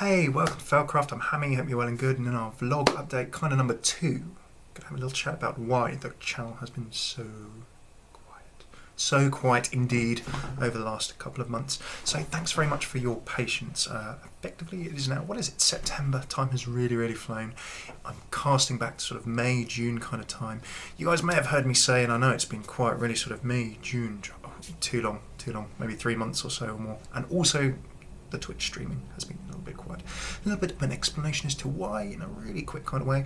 Hey, welcome to FailCraft. I'm Hammeh, hope you're well and good. And in our vlog update, kind of number 2, gonna have a little chat about why the channel has been so quiet. So quiet indeed over the last couple of months. So thanks very much for your patience. Effectively, it is now, what is it, September? Time has really flown. I'm casting back to sort of May, June kind of time. You guys may have heard me say, and I know it's been quite really sort of May, June, too long, maybe 3 months or so or more. And also, the Twitch streaming has been a little bit quiet. A little bit of an explanation as to why in a really quick kind of way.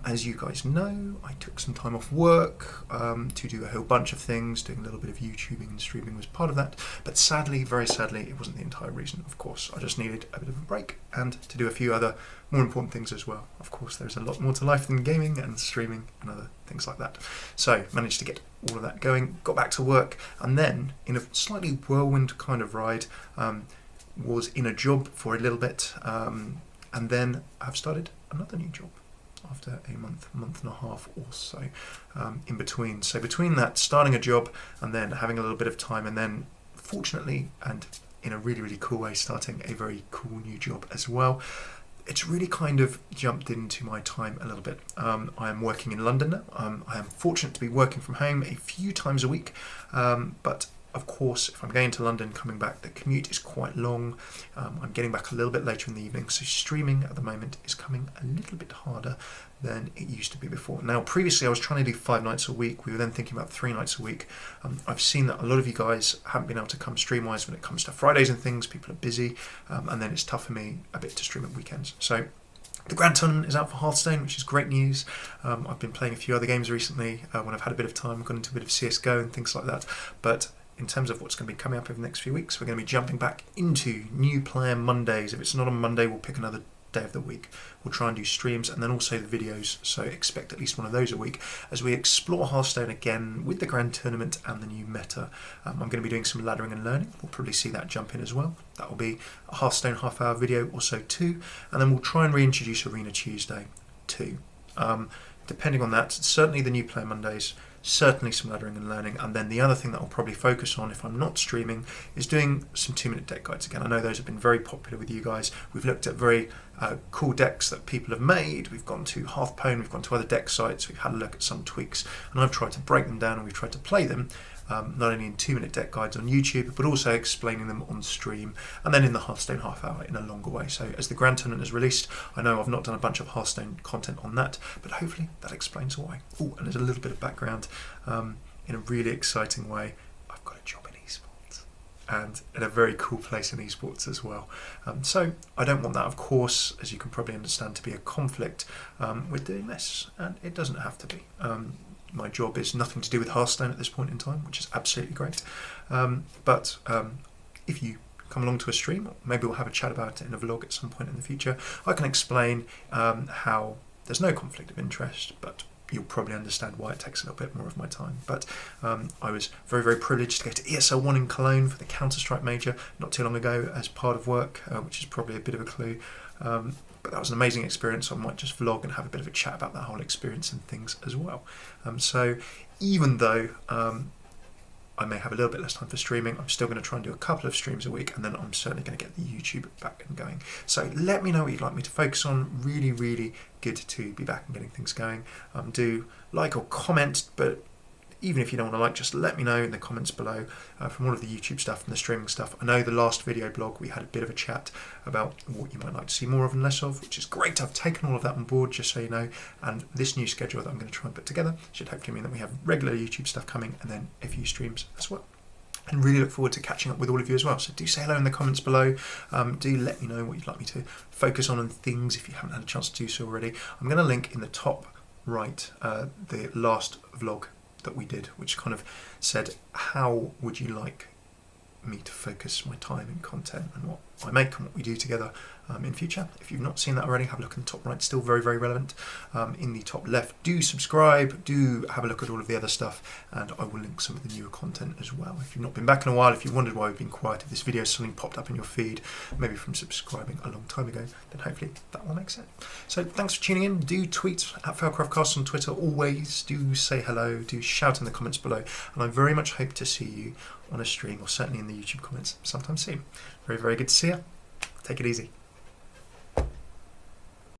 As you guys know, I took some time off work to do a whole bunch of things. Doing a little bit of YouTubing and streaming was part of that. But sadly, very sadly, it wasn't the entire reason, of course. I just needed a bit of a break and to do a few other more important things as well. Of course, there's a lot more to life than gaming and streaming and other things like that. So, managed to get all of that going, got back to work, and then, in a slightly whirlwind kind of ride, was in a job for a little bit, and then I've started another new job after a month and a half or so in between. So between that, starting a job and then having a little bit of time, and then fortunately and in a really cool way, starting a very cool new job as well. It's really kind of jumped into my time a little bit. I am working in London now. I am fortunate to be working from home a few times a week, but of course, if I'm going to London, coming back, the commute is quite long. I'm getting back a little bit later in the evening, so streaming at the moment is coming a little bit harder than it used to be before. Now, previously I was trying to do 5 nights a week. We were then thinking about 3 nights a week. I've seen that a lot of you guys haven't been able to come stream-wise when it comes to Fridays and things. People are busy, and then it's tough for me a bit to stream at weekends. So the Grand Tournament is out for Hearthstone, which is great news. I've been playing a few other games recently when I've had a bit of time. I've gone into a bit of CSGO and things like that. But in terms of what's going to be coming up over the next few weeks, we're going to be jumping back into new player Mondays. If it's not on Monday, we'll pick another day of the week. We'll try and do streams and then also the videos, so expect at least one of those a week as we explore Hearthstone again with the Grand Tournament and the new meta. I'm going to be doing some laddering and learning. We'll probably see that jump in as well. That will be a Hearthstone half-hour video or so too, and then we'll try and reintroduce Arena Tuesday too. Depending on that, certainly the new player Mondays, certainly some laddering and learning, and then the other thing that I'll probably focus on if I'm not streaming is doing some 2-minute deck guides again. I know those have been very popular with you guys. We've looked at very cool decks that people have made. We've gone to Hearthpwn, we've gone to other deck sites, we've had a look at some tweaks, and I've tried to break them down and we've tried to play them not only in 2-minute deck guides on YouTube, but also explaining them on stream, and then in the Hearthstone half hour in a longer way. So as the Grand Tournament is released, I know I've not done a bunch of Hearthstone content on that, but hopefully that explains why. Oh, and there's a little bit of background in a really exciting way. I've got a job in esports, and in a very cool place in esports as well. So I don't want that, of course, as you can probably understand, to be a conflict with doing this, and it doesn't have to be. My job is nothing to do with Hearthstone at this point in time, which is absolutely great. But if you come along to a stream, or maybe we'll have a chat about it in a vlog at some point in the future, I can explain how there's no conflict of interest, but you'll probably understand why it takes a little bit more of my time. But I was very privileged to go to ESL 1 in Cologne for the Counter-Strike Major not too long ago as part of work, which is probably a bit of a clue. But that was an amazing experience, so I might just vlog and have a bit of a chat about that whole experience and things as well. So even though I may have a little bit less time for streaming, I'm still going to try and do a couple of streams a week, and then I'm certainly going to get the YouTube back and going. So let me know what you'd like me to focus on. Really good to be back and getting things going. Do like or comment, but even if you don't want to like, just let me know in the comments below from all of the YouTube stuff and the streaming stuff. I know the last video blog we had a bit of a chat about what you might like to see more of and less of, which is great. I've taken all of that on board, just so you know, and this new schedule that I'm going to try and put together should hopefully mean that we have regular YouTube stuff coming and then a few streams as well. And really look forward to catching up with all of you as well. So do say hello in the comments below. Do let me know what you'd like me to focus on and things if you haven't had a chance to do so already. I'm going to link in the top right the last vlog that we did, which kind of said, how would you like me to focus my time in content and what I make and what we do together in future. If you've not seen that already, have a look in the top right, still very relevant. In the top left, do subscribe, do have a look at all of the other stuff, and I will link some of the newer content as well. If you've not been back in a while, if you've wondered why we've been quiet, if this video suddenly popped up in your feed, maybe from subscribing a long time ago, then hopefully that will make sense. So thanks for tuning in. Do tweet at FailCraft Casts on Twitter always, do say hello, do shout in the comments below, and I very much hope to see you on a stream, or certainly in the YouTube comments sometime soon. Very good to see you. Take it easy.